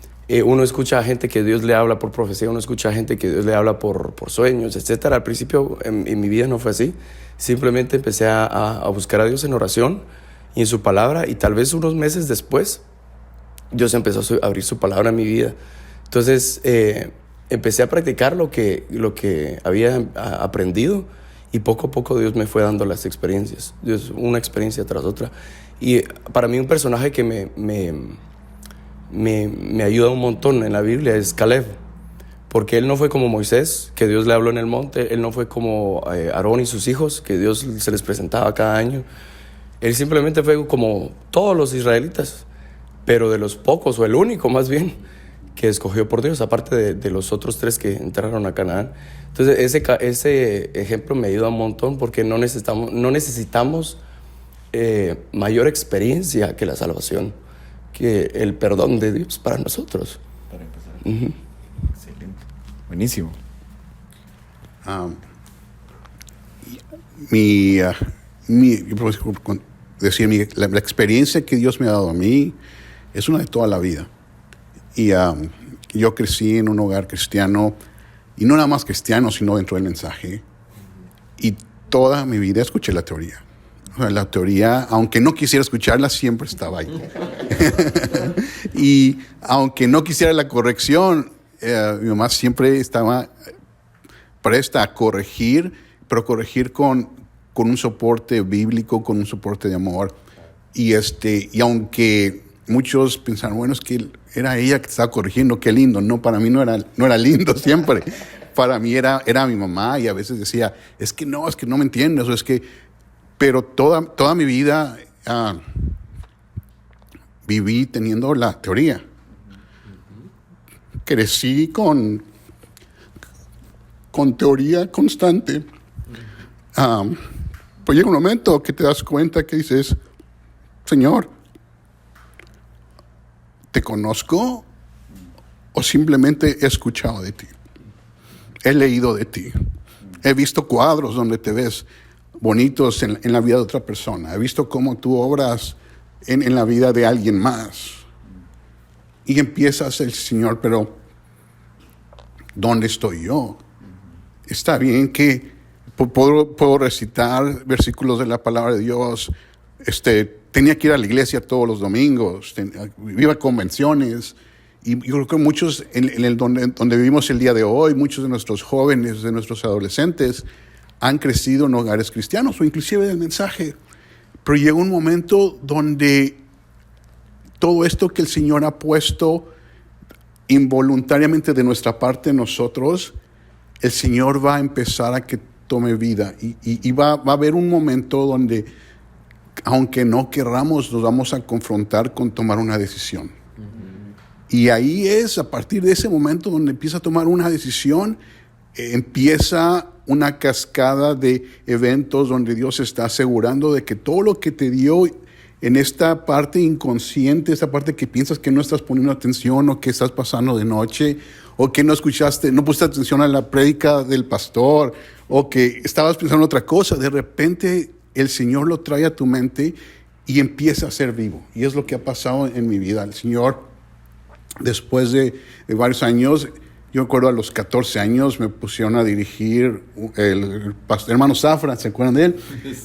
Uno escucha a gente que Dios le habla por profecía, uno escucha a gente que Dios le habla por sueños, etc. Al principio en mi vida no fue así. Simplemente empecé a buscar a Dios en oración y en su palabra, y tal vez unos meses después Dios empezó a abrir su palabra en mi vida. Entonces empecé a practicar lo que había aprendido, y poco a poco Dios me fue dando las experiencias, Dios, una experiencia tras otra. Y para mí un personaje que me ayuda un montón en la Biblia es Caleb, porque él no fue como Moisés, que Dios le habló en el monte. Él no fue como Aarón y sus hijos, que Dios se les presentaba cada año. Él simplemente fue como todos los israelitas, pero de los pocos, o el único más bien, que escogió por Dios, aparte de los otros 3 que entraron a Canaán. Entonces ese ejemplo me ayuda un montón, porque no necesitamos mayor experiencia que la salvación, que el perdón de Dios para nosotros. Para empezar. Excelente. Buenísimo. La experiencia que Dios me ha dado a mí es una de toda la vida. Y yo crecí en un hogar cristiano, y no nada más cristiano, sino dentro del mensaje. Y toda mi vida escuché la teoría. O sea, la teoría, aunque no quisiera escucharla, siempre estaba ahí. Y aunque no quisiera la corrección, mi mamá siempre estaba presta a corregir, pero corregir con un soporte bíblico, con un soporte de amor. Y aunque muchos pensaron, bueno, es que era ella que estaba corrigiendo, qué lindo. No, para mí no era lindo siempre. Para mí era mi mamá, y a veces decía, es que no me entiendes, o es que... Pero toda mi vida viví teniendo la teoría. Crecí con teoría constante. Pues llega un momento que te das cuenta que dices, Señor, ¿te conozco o simplemente he escuchado de ti? He leído de ti. He visto cuadros donde te ves bonitos en la vida de otra persona. He visto cómo tú obras en la vida de alguien más. Y empiezas el Señor, pero ¿dónde estoy yo? Está bien que puedo recitar versículos de la palabra de Dios. Tenía que ir a la iglesia todos los domingos. Iba a convenciones. Y yo creo que muchos, donde vivimos el día de hoy, muchos de nuestros jóvenes, de nuestros adolescentes, han crecido en hogares cristianos o inclusive del mensaje. Pero llega un momento donde todo esto que el Señor ha puesto involuntariamente de nuestra parte en nosotros, el Señor va a empezar a que tome vida. Y va a haber un momento donde, aunque no querramos, nos vamos a confrontar con tomar una decisión. Y ahí es, a partir de ese momento donde empieza a tomar una decisión, empieza una cascada de eventos donde Dios está asegurando de que todo lo que te dio en esta parte inconsciente, esta parte que piensas que no estás poniendo atención, o que estás pasando de noche, o que no pusiste atención a la prédica del pastor, o que estabas pensando en otra cosa, de repente el Señor lo trae a tu mente y empieza a ser vivo. Y es lo que ha pasado en mi vida. El Señor, después de varios años, yo me acuerdo a los 14 años me pusieron a dirigir, el hermano Zafra, ¿se acuerdan de él?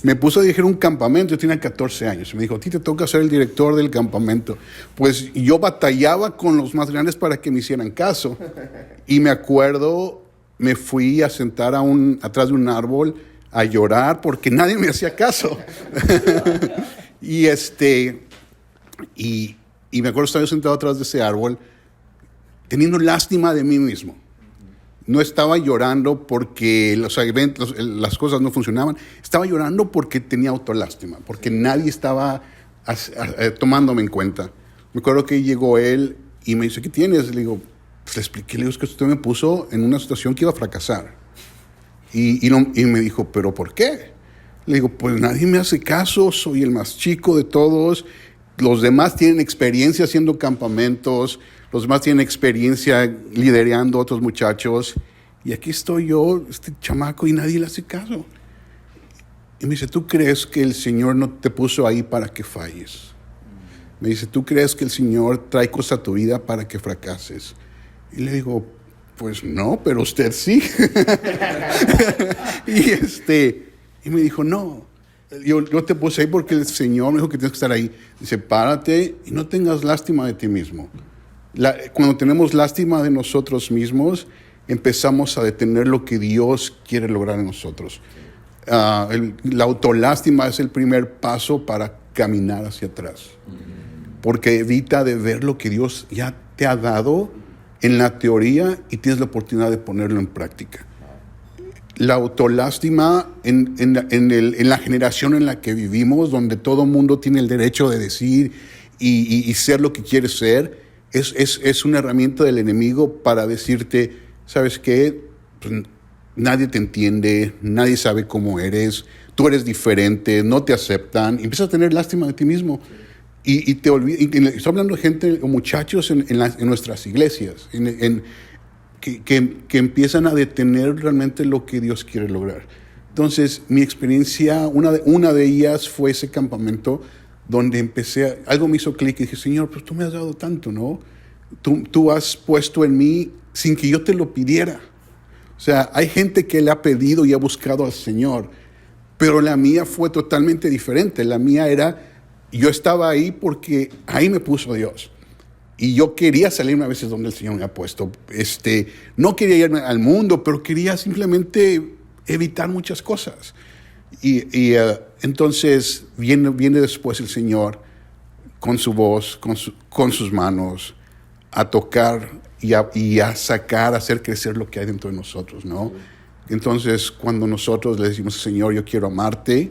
Me puso a dirigir un campamento, yo tenía 14 años. Me dijo, a ti te toca ser el director del campamento. Pues yo batallaba con los más grandes para que me hicieran caso. Y me acuerdo, me fui a sentar atrás de un árbol a llorar porque nadie me hacía caso. y me acuerdo estar sentado atrás de ese árbol, teniendo lástima de mí mismo. No estaba llorando porque las cosas no funcionaban. Estaba llorando porque tenía autolástima, porque nadie estaba tomándome en cuenta. Me acuerdo que llegó él y me dice, ¿qué tienes? Le digo, pues le expliqué, le digo, es que usted me puso en una situación que iba a fracasar. Y me dijo, ¿pero por qué? Le digo, pues nadie me hace caso, soy el más chico de todos. Los demás tienen experiencia haciendo campamentos, los demás tienen experiencia liderando a otros muchachos. Y aquí estoy yo, este chamaco, y nadie le hace caso. Y me dice, ¿tú crees que el Señor no te puso ahí para que falles? Me dice, ¿tú crees que el Señor trae cosas a tu vida para que fracases? Y le digo, pues no, pero usted sí. y me dijo, no. Yo te puse ahí porque el Señor me dijo que tienes que estar ahí. Dice, párate y no tengas lástima de ti mismo. Cuando tenemos lástima de nosotros mismos, empezamos a detener lo que Dios quiere lograr en nosotros. La autolástima es el primer paso para caminar hacia atrás. Porque evita de ver lo que Dios ya te ha dado en la teoría y tienes la oportunidad de ponerlo en práctica. La autolástima en la generación en la que vivimos, donde todo mundo tiene el derecho de decir y ser lo que quiere ser, es una herramienta del enemigo para decirte, ¿sabes qué? Pues, nadie te entiende, nadie sabe cómo eres, tú eres diferente, no te aceptan, y empiezas a tener lástima de ti mismo. Y te olvidas. Estoy hablando de gente, muchachos en nuestras iglesias, que empiezan a detener realmente lo que Dios quiere lograr. Entonces, mi experiencia, una de ellas fue ese campamento donde algo me hizo clic y dije, Señor, pues tú me has dado tanto, ¿no? Tú has puesto en mí sin que yo te lo pidiera. O sea, hay gente que le ha pedido y ha buscado al Señor, Pero la mía fue totalmente diferente. La mía era, yo estaba ahí porque ahí me puso Dios. Y yo quería salirme a veces donde el Señor me ha puesto. No quería irme al mundo, pero quería simplemente evitar muchas cosas. Entonces viene después el Señor con su voz, con sus manos, a tocar y a sacar, a hacer crecer lo que hay dentro de nosotros, ¿no? Entonces, cuando nosotros le decimos, Señor, yo quiero amarte,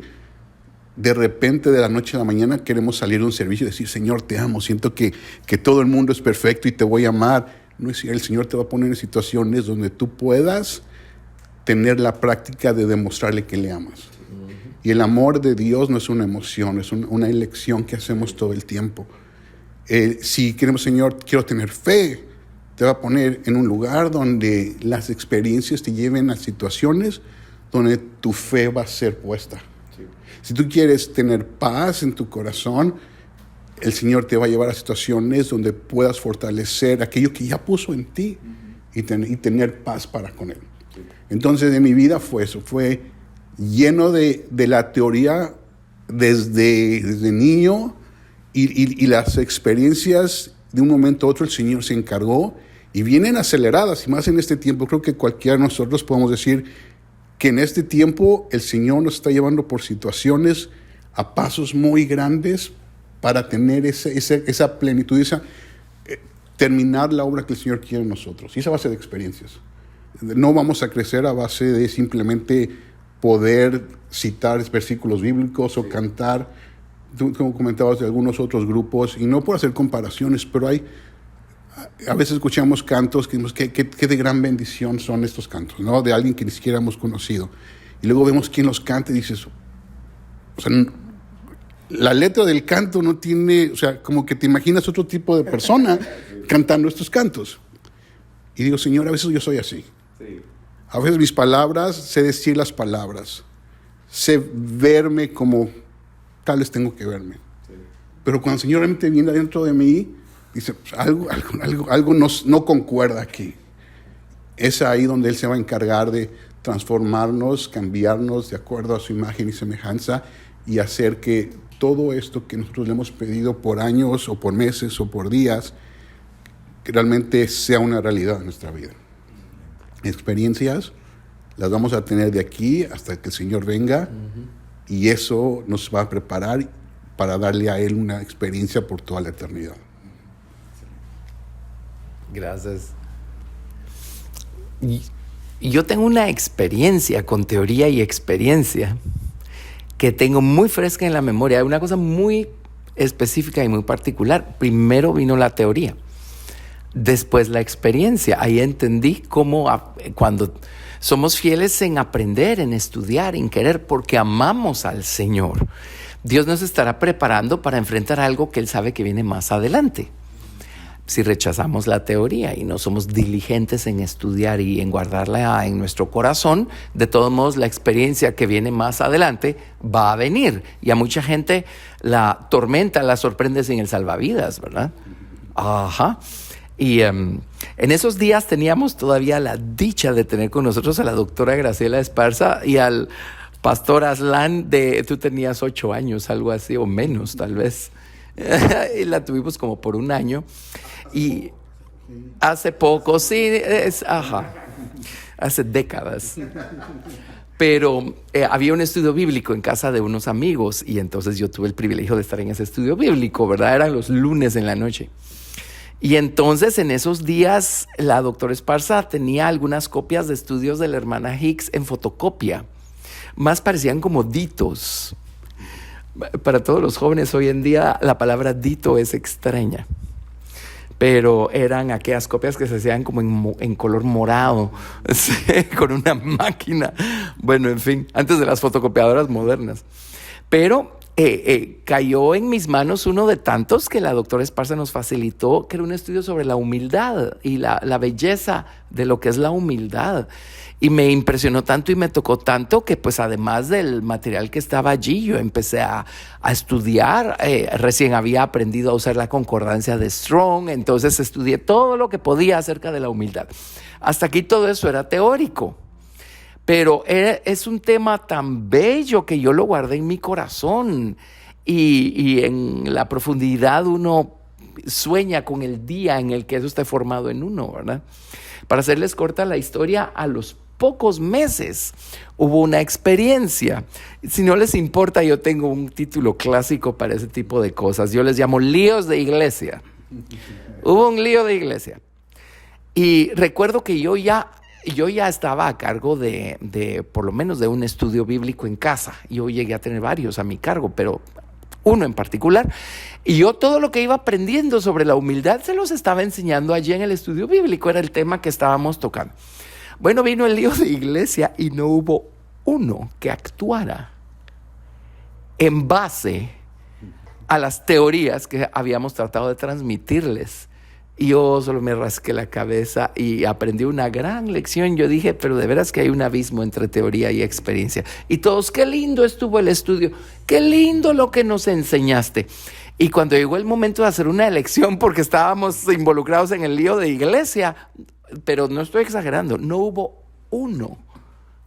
de repente, de la noche a la mañana, queremos salir de un servicio y decir, Señor, te amo, siento que todo el mundo es perfecto y te voy a amar. No es cierto, el Señor te va a poner en situaciones donde tú puedas tener la práctica de demostrarle que le amas. Y el amor de Dios no es una emoción, es una elección que hacemos todo el tiempo. Si queremos, Señor, quiero tener fe, te va a poner en un lugar donde las experiencias te lleven a situaciones donde tu fe va a ser puesta. Sí. Si tú quieres tener paz en tu corazón, el Señor te va a llevar a situaciones donde puedas fortalecer aquello que ya puso en ti y tener paz para con Él. Sí. Entonces, en mi vida fue eso, fue lleno de la teoría desde niño y las experiencias de un momento a otro el Señor se encargó y vienen aceleradas y más en este tiempo. Creo que cualquiera de nosotros podemos decir que en este tiempo el Señor nos está llevando por situaciones a pasos muy grandes para tener esa plenitud, terminar la obra que el Señor quiere en nosotros. Y esa base de experiencias. No vamos a crecer a base de simplemente poder citar versículos bíblicos o cantar. Tú como comentabas de algunos otros grupos, y no por hacer comparaciones, pero a veces escuchamos cantos que de gran bendición son estos cantos, ¿no? De alguien que ni siquiera hemos conocido. Y luego vemos quién los canta y dices, o sea, la letra del canto no tiene, o sea, como que te imaginas otro tipo de persona cantando estos cantos. Y digo, Señor, a veces yo soy así. Sí. A veces mis palabras, sé decir las palabras, sé verme como tales tengo que verme. Sí. Pero cuando el Señor realmente viene dentro de mí, dice, pues, algo no concuerda aquí. Es ahí donde Él se va a encargar de transformarnos, cambiarnos de acuerdo a su imagen y semejanza y hacer que todo esto que nosotros le hemos pedido por años o por meses o por días, que realmente sea una realidad en nuestra vida. Experiencias las vamos a tener de aquí hasta que el Señor venga, y eso nos va a preparar para darle a Él una experiencia por toda la eternidad. Gracias. Y yo tengo una experiencia con teoría y experiencia que tengo muy fresca en la memoria. Hay una cosa muy específica y muy particular. Primero vino la teoría, después la experiencia. Ahí entendí cómo cuando somos fieles en aprender, en estudiar, en querer, porque amamos al Señor, Dios nos estará preparando para enfrentar algo que Él sabe que viene más adelante. Si rechazamos la teoría y no somos diligentes en estudiar y en guardarla en nuestro corazón, de todos modos la experiencia que viene más adelante va a venir. Y a mucha gente la tormenta la sorprende sin el salvavidas, ¿verdad? Ajá. Y en esos días teníamos todavía la dicha de tener con nosotros a la doctora Graciela Esparza y al pastor Aslan tú tenías 8 años, algo así, o menos tal vez. Y la tuvimos como por 1 año. Y hace poco, sí, hace décadas. Pero había un estudio bíblico en casa de unos amigos y entonces yo tuve el privilegio de estar en ese estudio bíblico, ¿verdad? Eran los lunes en la noche. Y entonces en esos días la doctora Esparza tenía algunas copias de estudios de la hermana Hicks en fotocopia. Más parecían como ditos. Para todos los jóvenes hoy en día la palabra dito es extraña. Pero eran aquellas copias que se hacían como en color morado, ¿sí? Con una máquina. Bueno, en fin, antes de las fotocopiadoras modernas. Pero cayó en mis manos uno de tantos que la doctora Esparza nos facilitó, que era un estudio sobre la humildad y la belleza de lo que es la humildad. Y me impresionó tanto y me tocó tanto que pues además del material que estaba allí, yo empecé a estudiar. Recién había aprendido a usar la concordancia de Strong, entonces estudié todo lo que podía acerca de la humildad. Hasta aquí todo eso era teórico. Pero es un tema tan bello que yo lo guardé en mi corazón. Y en la profundidad uno sueña con el día en el que eso esté formado en uno, ¿verdad? Para hacerles corta la historia, a los pocos meses hubo una experiencia. Si no les importa, yo tengo un título clásico para ese tipo de cosas. Yo les llamo líos de iglesia. Hubo un lío de iglesia. Y recuerdo que yo ya estaba a cargo de por lo menos de un estudio bíblico en casa. Yo llegué a tener varios a mi cargo, pero uno en particular. Y yo todo lo que iba aprendiendo sobre la humildad se los estaba enseñando allí en el estudio bíblico. Era el tema que estábamos tocando. Bueno, vino el lío de iglesia y no hubo uno que actuara en base a las teorías que habíamos tratado de transmitirles. Y yo solo me rasqué la cabeza y aprendí una gran lección. Yo dije, pero de veras que hay un abismo entre teoría y experiencia. Y todos, qué lindo estuvo el estudio, qué lindo lo que nos enseñaste. Y cuando llegó el momento de hacer una elección, porque estábamos involucrados en el lío de iglesia, pero no estoy exagerando, no hubo uno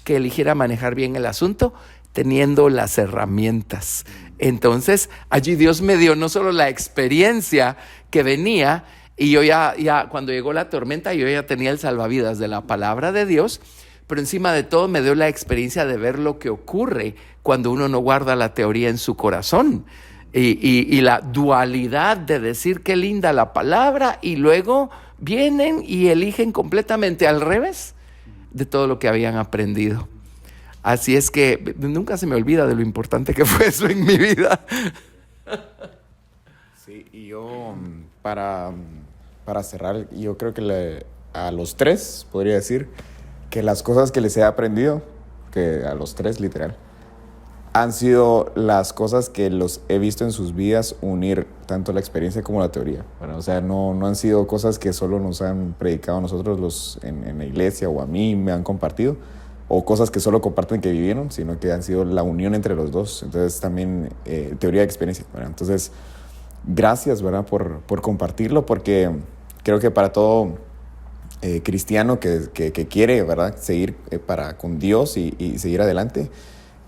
que eligiera manejar bien el asunto teniendo las herramientas. Entonces, allí Dios me dio no solo la experiencia que venía, y yo ya cuando llegó la tormenta, yo ya tenía el salvavidas de la palabra de Dios, pero encima de todo me dio la experiencia de ver lo que ocurre cuando uno no guarda la teoría en su corazón. Y la dualidad de decir qué linda la palabra y luego vienen y eligen completamente al revés de todo lo que habían aprendido. Así es que nunca se me olvida de lo importante que fue eso en mi vida. Sí, y yo para cerrar, yo creo que a los tres podría decir que las cosas que les he aprendido, que a los tres literal, han sido las cosas que los he visto en sus vidas unir tanto la experiencia como la teoría. Bueno, o sea, no han sido cosas que solo nos han predicado a nosotros en la iglesia o a mí me han compartido, o cosas que solo comparten que vivieron, sino que han sido la unión entre los dos. Entonces también teoría y experiencia, ¿verdad? Entonces, gracias, ¿verdad? por compartirlo, porque creo que para todo cristiano que quiere, ¿verdad? Seguir con Dios y seguir adelante,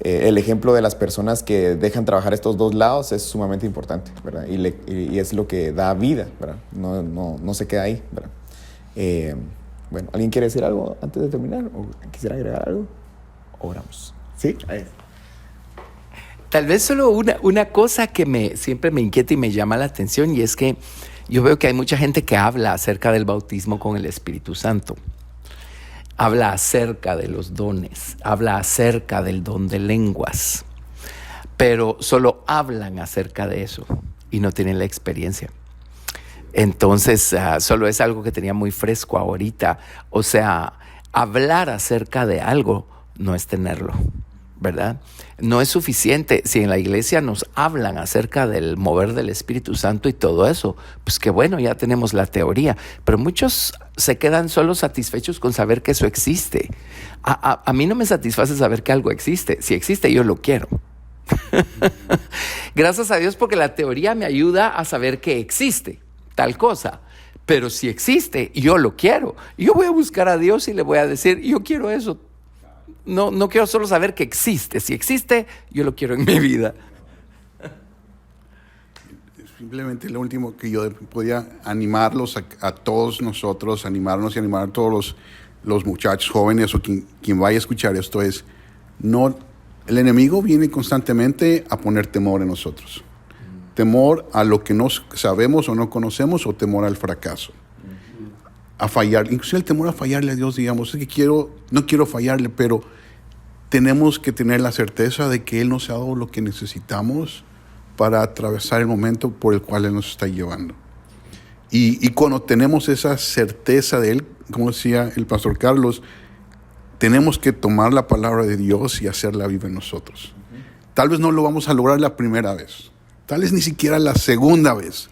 el ejemplo de las personas que dejan trabajar estos dos lados es sumamente importante, ¿verdad? Y es lo que da vida, ¿verdad? No se queda ahí, ¿verdad? Bueno, ¿alguien quiere decir algo antes de terminar? ¿O quisiera agregar algo? Oramos. ¿Sí? Ahí. Tal vez solo una cosa que siempre me inquieta y me llama la atención, y es que yo veo que hay mucha gente que habla acerca del bautismo con el Espíritu Santo. Habla acerca de los dones, habla acerca del don de lenguas, pero solo hablan acerca de eso y no tienen la experiencia. Entonces, solo es algo que tenía muy fresco ahorita. O sea, hablar acerca de algo no es tenerlo, ¿verdad? No es suficiente. Si en la iglesia nos hablan acerca del mover del Espíritu Santo y todo eso, pues qué bueno, ya tenemos la teoría. Pero muchos se quedan solo satisfechos con saber que eso existe. A mí no me satisface saber que algo existe. Si existe, yo lo quiero. Gracias a Dios, porque la teoría me ayuda a saber que existe tal cosa. Pero si existe, yo lo quiero. Yo voy a buscar a Dios y le voy a decir, yo quiero eso. No quiero solo saber que existe. Si existe, yo lo quiero en mi vida. Simplemente lo último que yo podía animarlos a todos nosotros, animarnos y animar a todos los muchachos jóvenes o quien vaya a escuchar esto es, el enemigo viene constantemente a poner temor en nosotros. Temor a lo que no sabemos o no conocemos, o temor al fracaso. A fallar, incluso el temor a fallarle a Dios, digamos, es que no quiero fallarle, pero tenemos que tener la certeza de que Él nos ha dado lo que necesitamos para atravesar el momento por el cual Él nos está llevando. Y cuando tenemos esa certeza de Él, como decía el pastor Carlos, tenemos que tomar la palabra de Dios y hacerla viva en nosotros. Tal vez no lo vamos a lograr la primera vez, tal vez ni siquiera la segunda vez,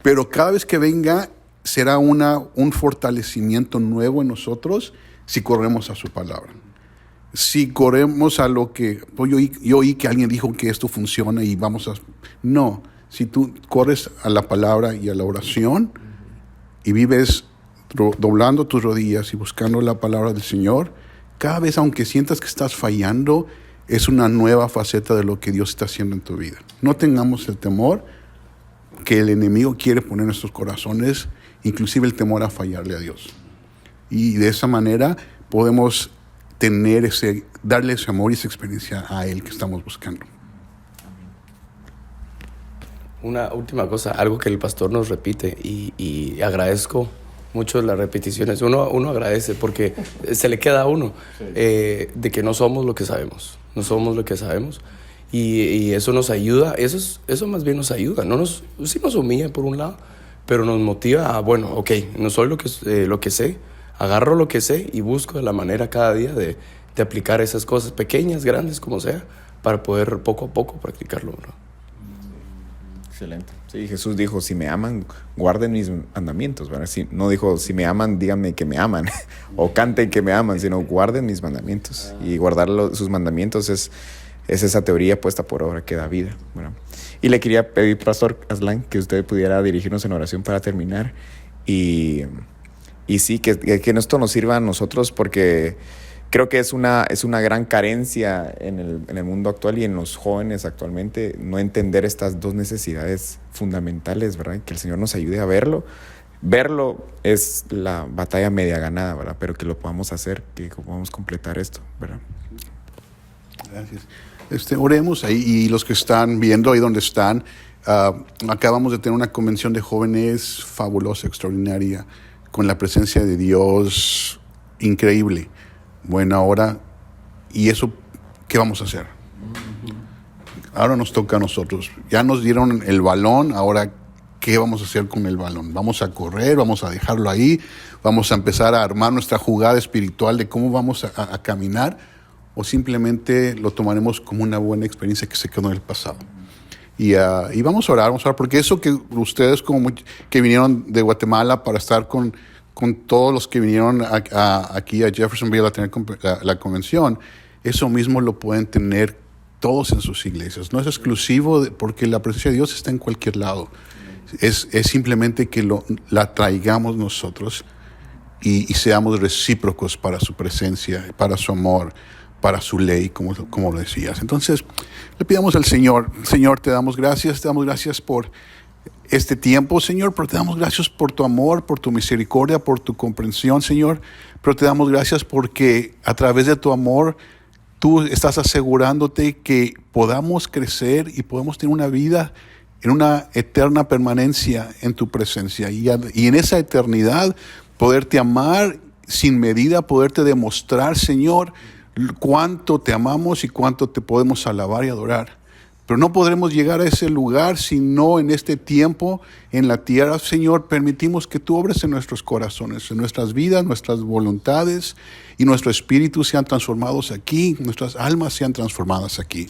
pero cada vez que venga será un fortalecimiento nuevo en nosotros si corremos a su palabra. Si corremos a lo que... Yo oí que alguien dijo que esto funciona y vamos a... No, si tú corres a la palabra y a la oración y vives doblando tus rodillas y buscando la palabra del Señor, cada vez, aunque sientas que estás fallando, es una nueva faceta de lo que Dios está haciendo en tu vida. No tengamos el temor que el enemigo quiere poner en nuestros corazones, inclusive el temor a fallarle a Dios. Y de esa manera podemos darle ese amor y esa experiencia a Él que estamos buscando. Una última cosa, algo que el pastor nos repite y agradezco mucho las repeticiones. Uno agradece porque se le queda a uno de que no somos lo que sabemos. No somos lo que sabemos. Y eso nos ayuda, eso más bien nos ayuda. Sí nos humilla por un lado, pero nos motiva a, bueno, ok, no soy lo que sé, agarro lo que sé y busco la manera cada día de aplicar esas cosas pequeñas, grandes, como sea, para poder poco a poco practicarlo, ¿no? Excelente. Sí, Jesús dijo, si me aman, guarden mis mandamientos, ¿verdad? No dijo, si me aman, díganme que me aman, o canten que me aman, sino guarden mis mandamientos. Y guardar sus mandamientos es esa teoría puesta por obra que da vida, ¿verdad? Y le quería pedir, Pastor Aslan, que usted pudiera dirigirnos en oración para terminar. Y sí, que esto nos sirva a nosotros, porque creo que es una gran carencia en el mundo actual y en los jóvenes actualmente, no entender estas dos necesidades fundamentales, ¿verdad? Que el Señor nos ayude a verlo. Verlo es la batalla media ganada, ¿verdad? Pero que lo podamos hacer, que podamos completar esto, ¿verdad? Gracias. Oremos ahí, y los que están viendo ahí donde están, acabamos de tener una convención de jóvenes fabulosa, extraordinaria, con la presencia de Dios increíble. Bueno, ahora, ¿y eso qué vamos a hacer? Ahora nos toca a nosotros. Ya nos dieron el balón, ahora, ¿qué vamos a hacer con el balón? ¿Vamos a correr? ¿Vamos a dejarlo ahí? ¿Vamos a empezar a armar nuestra jugada espiritual de cómo vamos a caminar? ¿O simplemente lo tomaremos como una buena experiencia que se quedó en el pasado? Y vamos a orar, porque eso que ustedes que vinieron de Guatemala para estar con todos los que vinieron aquí a Jeffersonville a tener la convención, eso mismo lo pueden tener todos en sus iglesias. No es exclusivo porque la presencia de Dios está en cualquier lado. Es simplemente que la traigamos nosotros y seamos recíprocos para su presencia, para su amor, para su ley, como lo decías. Entonces, le pidamos al Señor, te damos gracias por este tiempo, Señor, pero te damos gracias por tu amor, por tu misericordia, por tu comprensión, Señor, pero te damos gracias porque a través de tu amor, tú estás asegurándote que podamos crecer y podamos tener una vida en una eterna permanencia en tu presencia, y en esa eternidad poderte amar sin medida, poderte demostrar, Señor, cuánto te amamos y cuánto te podemos alabar y adorar. Pero no podremos llegar a ese lugar si no en este tiempo, en la tierra, Señor, permitimos que tú obres en nuestros corazones, en nuestras vidas, nuestras voluntades y nuestro espíritu sean transformados aquí, nuestras almas sean transformadas aquí.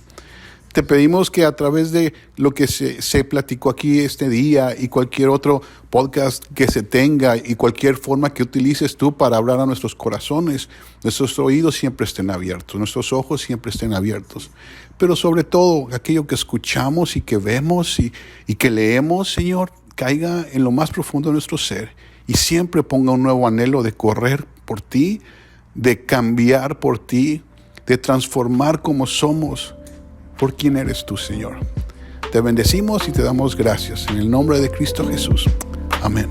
Te pedimos que a través de lo que se platicó aquí este día y cualquier otro podcast que se tenga y cualquier forma que utilices tú para hablar a nuestros corazones, nuestros oídos siempre estén abiertos, nuestros ojos siempre estén abiertos. Pero sobre todo, aquello que escuchamos y que vemos y que leemos, Señor, caiga en lo más profundo de nuestro ser y siempre ponga un nuevo anhelo de correr por ti, de cambiar por ti, de transformar como somos por quién eres tú, Señor. Te bendecimos y te damos gracias. En el nombre de Cristo Jesús. Amén.